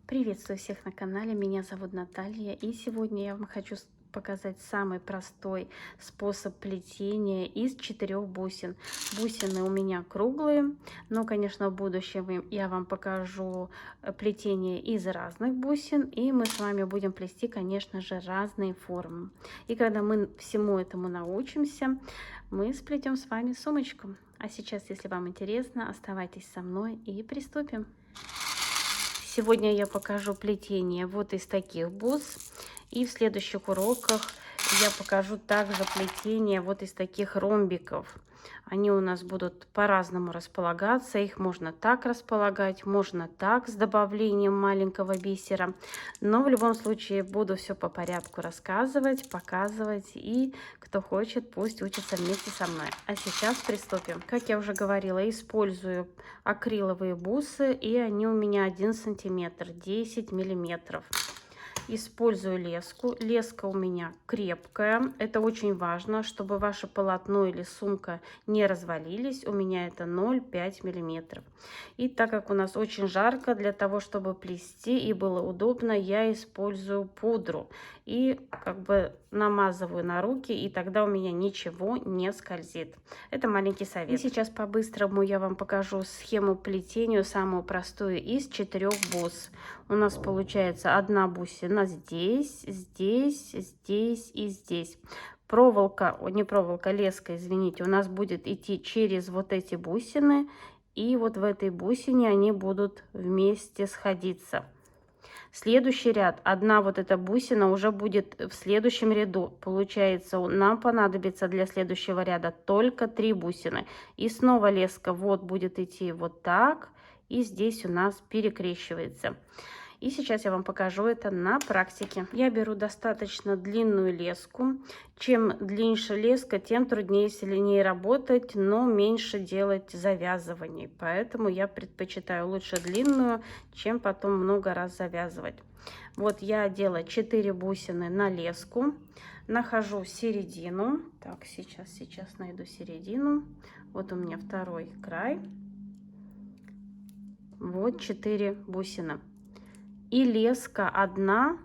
Приветствую всех на канале, меня зовут Наталья, и сегодня я вам хочу показать самый простой способ плетения из 4 бусин. Бусины у меня круглые, но, конечно, в будущем я вам покажу плетение из разных бусин, и мы с вами будем плести, конечно же, разные формы. И когда мы всему этому научимся, мы сплетем с вами сумочку. А сейчас, если вам интересно, оставайтесь со мной и приступим. Сегодня я покажу плетение вот из таких бус, и в следующих уроках я покажу также плетение вот из таких ромбиков. Они у нас будут по-разному располагаться, их можно так располагать, можно так, с добавлением маленького бисера. Но в любом случае буду все по порядку рассказывать, показывать, и кто хочет, пусть учится вместе со мной. А сейчас приступим. Как я уже говорила, использую акриловые бусы, и они у меня 1 сантиметр, 10 миллиметров. Использую леску. Леска у меня крепкая. Это очень важно, чтобы ваше полотно или сумка не развалились. У меня это 0,5 миллиметров. И так как у нас очень жарко, для того, чтобы плести и было удобно, я использую пудру. И как бы намазываю на руки, и тогда у меня ничего не скользит. Это маленький совет. И сейчас по-быстрому я вам покажу схему плетения, самую простую, из 4 бус. У нас получается 1 бусина здесь, здесь, здесь и здесь. Проволока, не проволока, леска, извините, у нас будет идти через вот эти бусины. И вот в этой бусине они будут вместе сходиться. Следующий ряд, одна вот эта бусина уже будет в следующем ряду. Получается, нам понадобится для следующего ряда только 3 бусины. И снова леска вот будет идти вот так. И здесь у нас перекрещивается. И сейчас я вам покажу это на практике. Я беру достаточно длинную леску. Чем длиннее леска, тем труднее с ней работать, но меньше делать завязываний. Поэтому я предпочитаю лучше длинную, чем потом много раз завязывать. Вот я одела 4 бусины на леску. Нахожу середину. Так, сейчас найду середину. Вот у меня второй край. Вот 4 бусины. И леска одна,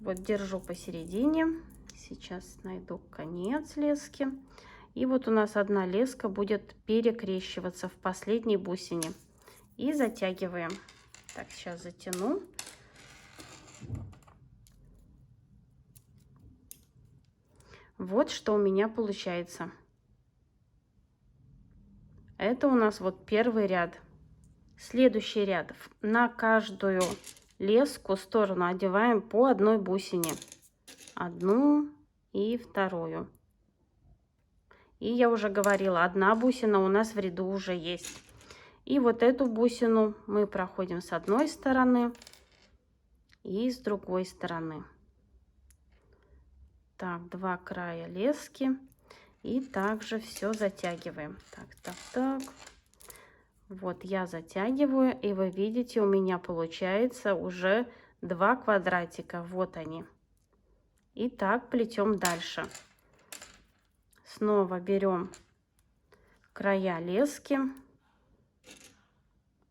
вот держу посередине, сейчас найду конец лески. И вот у нас одна леска будет перекрещиваться в последней бусине. И затягиваем. Так, сейчас затяну. Вот что у меня получается. Это у нас вот первый ряд. Следующий ряд. На каждую леску сторону одеваем по 1 бусине. Одну и вторую. И я уже говорила, 1 бусина у нас в ряду уже есть. И вот эту бусину мы проходим с одной стороны и с другой стороны. Так, 2 края лески. И также все затягиваем. Так. Вот я затягиваю, и вы видите, у меня получается уже 2 квадратика. Вот они. И так плетем дальше. Снова берем края лески,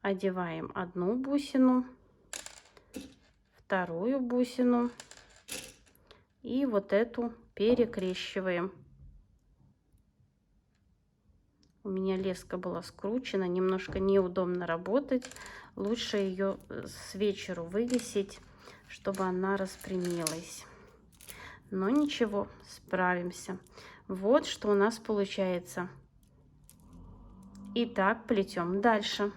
одеваем 1 бусину, вторую бусину и вот эту перекрещиваем. У меня леска была скручена, немножко неудобно работать. Лучше ее с вечера вывесить, чтобы она распрямилась. Но ничего, справимся. Вот что у нас получается. Итак, плетем дальше.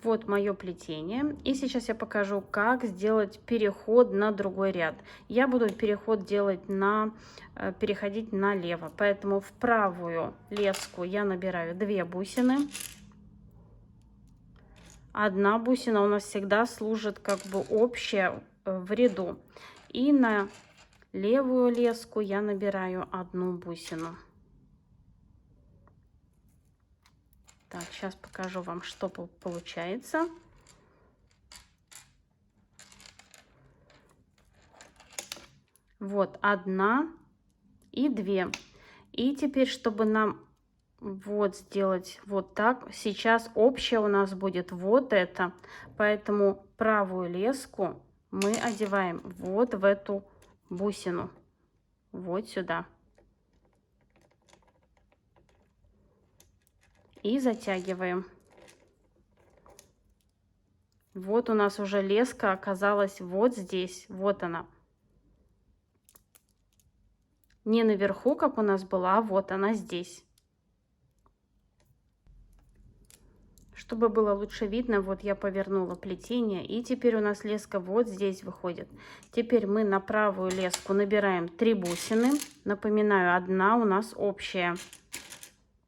Вот мое плетение. И сейчас я покажу, как сделать переход на другой ряд. Я буду переход делать переходить налево. Поэтому в правую леску я набираю 2 бусины. 1 бусина у нас всегда служит как бы общая в ряду. И на левую леску я набираю 1 бусину. Так, сейчас покажу вам, что получается. Вот 1 и 2. И теперь, чтобы нам вот сделать вот так. Сейчас общее у нас будет вот это, поэтому правую леску мы одеваем вот в эту бусину, вот сюда. И затягиваем. Вот у нас уже леска оказалась вот здесь, вот она. Не наверху, как у нас была, а вот она здесь. Чтобы было лучше видно, вот я повернула плетение, и теперь у нас леска вот здесь выходит. Теперь мы на правую леску набираем 3 бусины. Напоминаю, одна у нас общая.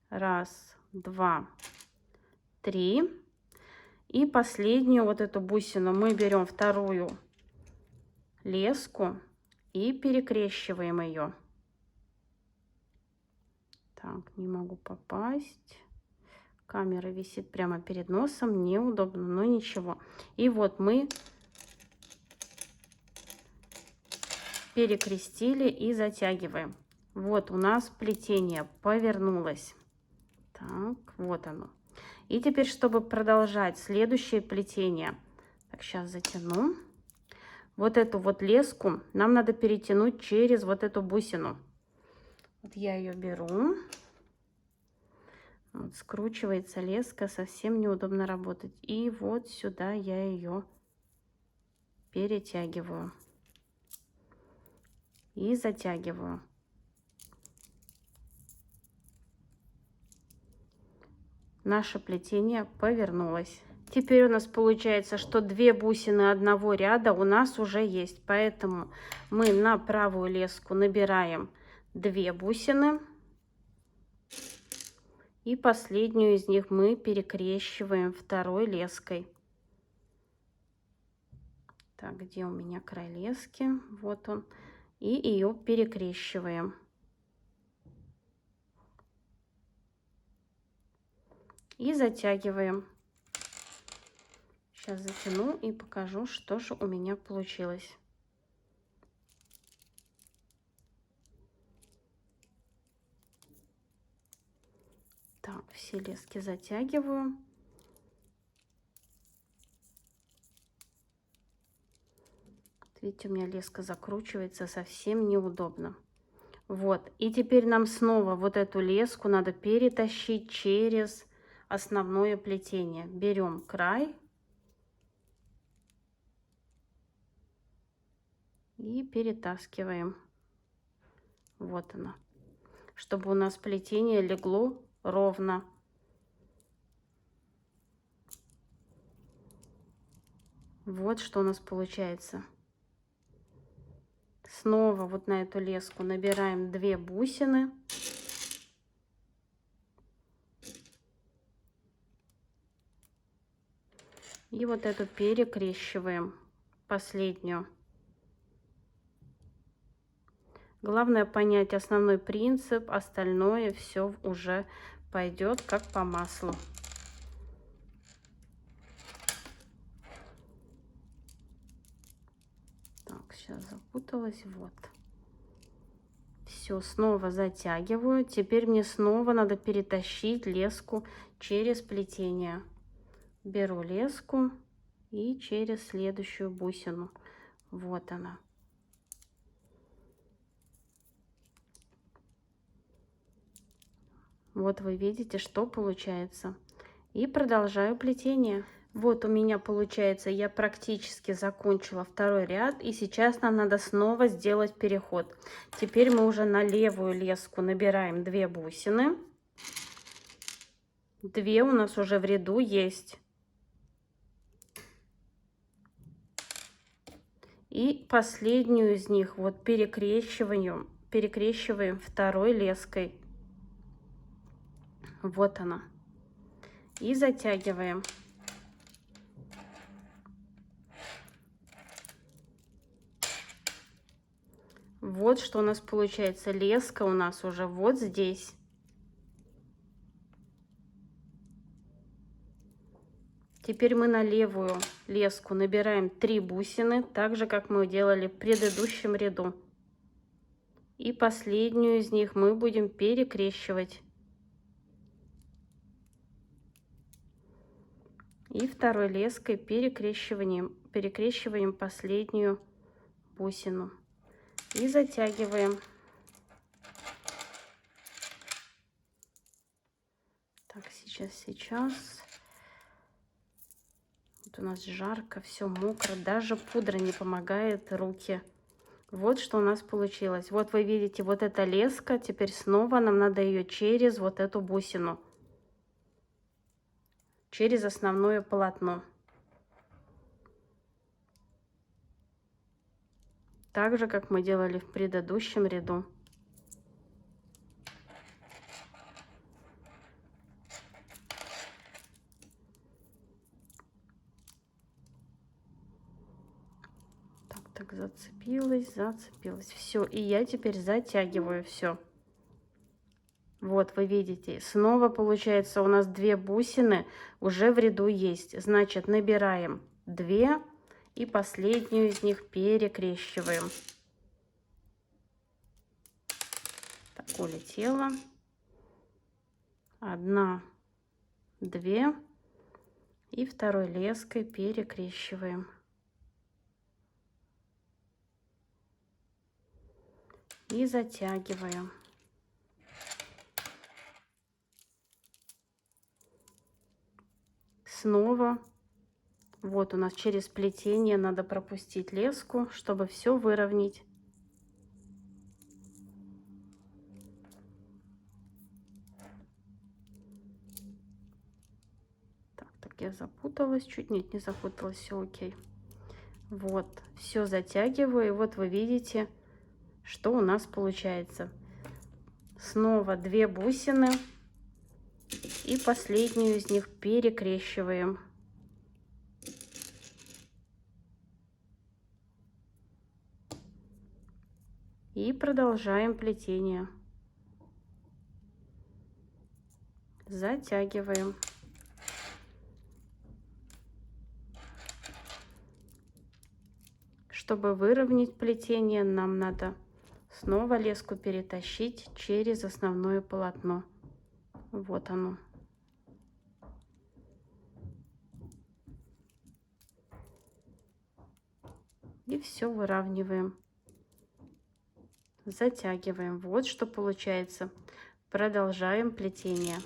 Раз, два, три. И последнюю вот эту бусину мы берем вторую леску и перекрещиваем ее. Так, не могу попасть. Камера висит прямо перед носом, неудобно, но ничего. И вот мы перекрестили и затягиваем. Вот у нас плетение повернулось. Так, вот оно. И теперь, чтобы продолжать следующее плетение, так, сейчас затяну. Вот эту вот леску нам надо перетянуть через вот эту бусину. Вот я ее беру. Вот, скручивается леска, совсем неудобно работать. И вот сюда я ее перетягиваю и затягиваю. Наше плетение повернулось. Теперь у нас получается, что 2 бусины одного ряда у нас уже есть. Поэтому мы на правую леску набираем 2 бусины. И последнюю из них мы перекрещиваем второй леской. Так, где у меня край лески? Вот он. И ее перекрещиваем. И затягиваем. Сейчас затяну и покажу, что же у меня получилось. Так, все лески затягиваю. Видите, у меня леска закручивается, совсем неудобно. Вот, и теперь нам снова вот эту леску надо перетащить через основное плетение. Берем край и перетаскиваем. Вот она, чтобы у нас плетение легло ровно. Вот что у нас получается. Снова вот на эту леску набираем 2 бусины. И вот эту перекрещиваем, последнюю. Главное понять основной принцип, остальное все уже пойдет как по маслу. Так, сейчас запуталась, вот. Все, снова затягиваю. Теперь мне снова надо перетащить леску через плетение. Беру леску и через следующую бусину. Вот она. Вот вы видите, что получается. И продолжаю плетение. Вот у меня получается, я практически закончила второй ряд. И сейчас нам надо снова сделать переход. Теперь мы уже на левую леску набираем 2 бусины. 2 у нас уже в ряду есть. И последнюю из них вот перекрещиваем второй леской. Вот она. И затягиваем. Вот что у нас получается. Леска у нас уже вот здесь. Теперь мы на левую леску набираем 3 бусины, так же, как мы делали в предыдущем ряду. И последнюю из них мы будем перекрещивать. И второй леской перекрещиваем последнюю бусину и затягиваем. Так, сейчас. Вот у нас жарко, все мокро, даже пудра не помогает, руки. Вот что у нас получилось. Вот вы видите, вот эта леска, теперь снова нам надо ее через вот эту бусину, через основное полотно. Так же, как мы делали в предыдущем ряду. Так, зацепилась. Все, и я теперь затягиваю все. Вот, вы видите, снова получается у нас 2 бусины уже в ряду есть. Значит, набираем 2 и последнюю из них перекрещиваем. Так, улетела. 1, 2 и второй леской перекрещиваем. И затягиваем. Снова вот у нас через плетение надо пропустить леску, чтобы все выровнять. Так, я запуталась чуть, нет, не запуталась, все окей. Вот, все затягиваю, и вот вы видите, что у нас получается. Снова 2 бусины и последнюю из них перекрещиваем. И продолжаем плетение. Затягиваем. Чтобы выровнять плетение, нам надо снова леску перетащить через основное полотно. Вот оно. И все выравниваем. Затягиваем. Вот что получается. Продолжаем плетение.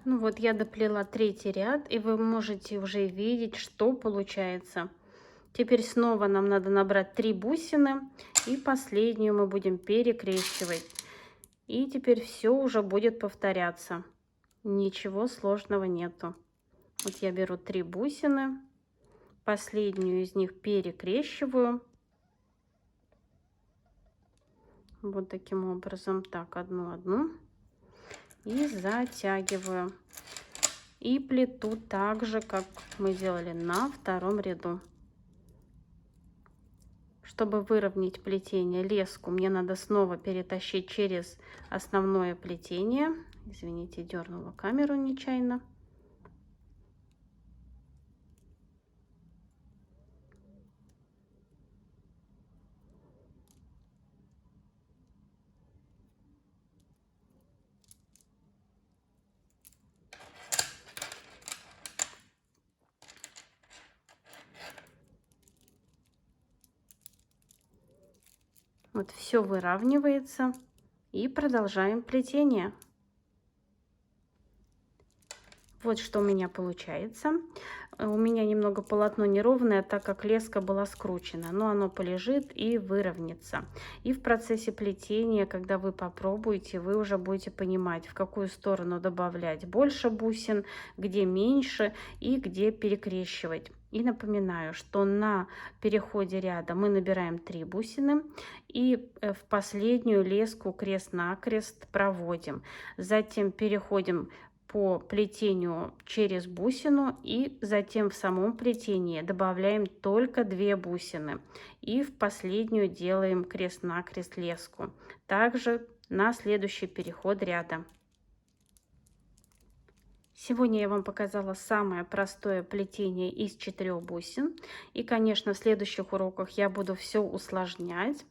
Ну вот я доплела 3-й ряд, и вы можете уже видеть, что получается. Теперь снова нам надо набрать 3 бусины, и последнюю мы будем перекрещивать. И теперь все уже будет повторяться. Ничего сложного нету. Вот я беру 3 бусины, последнюю из них перекрещиваю. Вот таким образом. Так, одну и затягиваю. И плету так же, как мы делали на втором ряду. Чтобы выровнять плетение, леску мне надо снова перетащить через основное плетение. Извините, дернула камеру нечаянно. Вот все выравнивается. И продолжаем плетение. Вот что у меня получается. У меня немного полотно неровное, так как леска была скручена, но оно полежит и выровняется. И в процессе плетения, когда вы попробуете, вы уже будете понимать, в какую сторону добавлять больше бусин, где меньше и где перекрещивать. И напоминаю, что на переходе ряда мы набираем 3 бусины и в последнюю леску крест-накрест проводим. Затем переходим по плетению через бусину и затем в самом плетении добавляем только 2 бусины и в последнюю делаем крест-накрест леску. Также на следующий переход ряда. Сегодня я вам показала самое простое плетение из 4 бусин. И, конечно, в следующих уроках я буду все усложнять.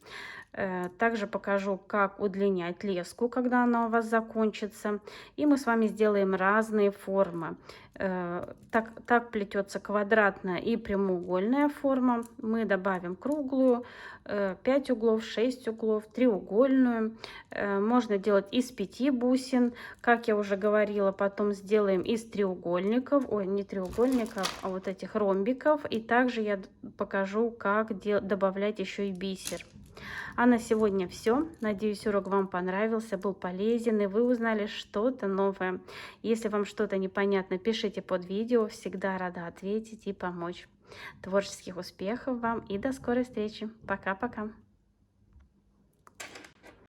Также покажу, как удлинять леску, когда она у вас закончится. И мы с вами сделаем разные формы. Так плетется квадратная и прямоугольная форма. Мы добавим круглую, 5 углов, 6 углов, треугольную. Можно делать из 5 бусин. Как я уже говорила, потом сделаем из треугольников. Ой, не треугольников, а вот этих ромбиков. И также я покажу, как добавлять еще и бисер. А на сегодня все. Надеюсь, урок вам понравился, был полезен, и вы узнали что-то новое. Если вам что-то непонятно, пишите под видео. Всегда рада ответить и помочь. Творческих успехов вам и до скорой встречи. Пока-пока.